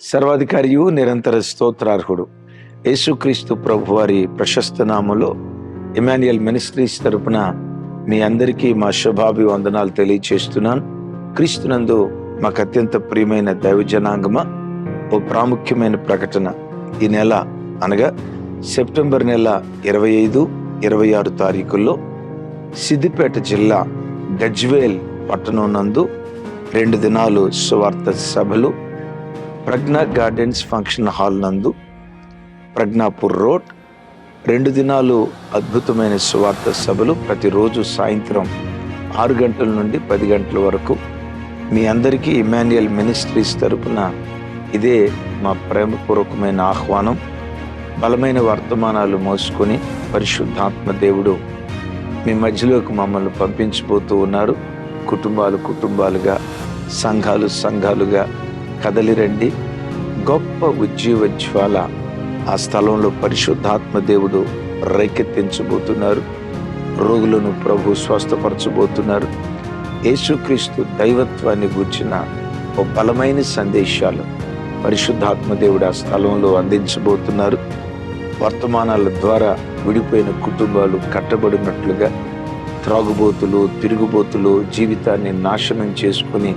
సర్వాధికారియు నిరంతర స్తోత్రార్హుడు యేసుక్రీస్తు ప్రభు వారి ప్రశస్త నామములో ఇమాన్యుయల్ మినిస్ట్రీస్ తరపున మీ అందరికీ మా శుభాభివందనాలు తెలియచేస్తున్నాను. క్రీస్తునందు మాకు అత్యంత ప్రియమైన దైవ జనాంగమ, ఓ ప్రాముఖ్యమైన ప్రకటన. ఈ నెల అనగా సెప్టెంబర్ నెల 25, 26 తారీఖుల్లో సిద్దిపేట జిల్లా గజ్వేల్ పట్టణం నందు 2 దినాలు సువార్త సభలు ప్రజ్ఞా గార్డెన్స్ ఫంక్షన్ హాల్ నందు ప్రజ్ఞాపూర్ రోడ్ 2 దినాలు అద్భుతమైన సువార్త సభలు ప్రతిరోజు సాయంత్రం 6 గంటల నుండి 10 గంటల వరకు. మీ అందరికీ ఇమాన్యుయల్ మినిస్ట్రీస్ తరపున ఇదే మా ప్రేమపూర్వకమైన ఆహ్వానం. బలమైన వర్తమానాలు మోసుకొని పరిశుద్ధాత్మ దేవుడు మీ మధ్యలోకి మమ్మల్ని పంపించబోతూ ఉన్నారు. కుటుంబాలుగా, సంఘాలుగా కదలి రండి. గొప్ప ఉజ్జీవజ్వాల ఆ స్థలంలో పరిశుద్ధాత్మ దేవుడు రేకెత్తించబోతున్నారు. రోగులను ప్రభు స్వస్థపరచబోతున్నారు. యేసుక్రీస్తు దైవత్వాన్ని గూర్చిన ఓ బలమైన సందేశాలు పరిశుద్ధాత్మ దేవుడు ఆ స్థలంలో అందించబోతున్నారు. వర్తమానాల ద్వారా విడిపోయిన కుటుంబాలు కట్టబడినట్లుగా, త్రాగుబోతులు, తిరుగుబోతులు జీవితాన్ని నాశనం చేసుకుని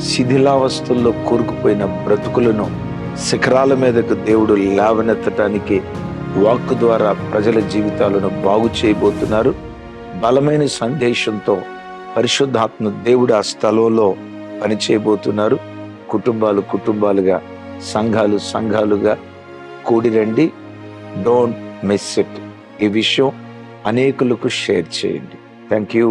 శిథిలావస్థల్లో కూరుకుపోయిన బ్రతుకులను శిఖరాల మీదకు దేవుడు లేవనెత్తటానికి వాక్కు ద్వారా ప్రజల జీవితాలను బాగు చేయబోతున్నారు. బలమైన సందేశంతో పరిశుద్ధాత్మ దేవుడు ఆ స్థలంలో పనిచేయబోతున్నారు. కుటుంబాలుగా, సంఘాలుగా కూడి రండి. Don't miss it. ఈ విషయం అనేకులకు షేర్ చేయండి. Thank you.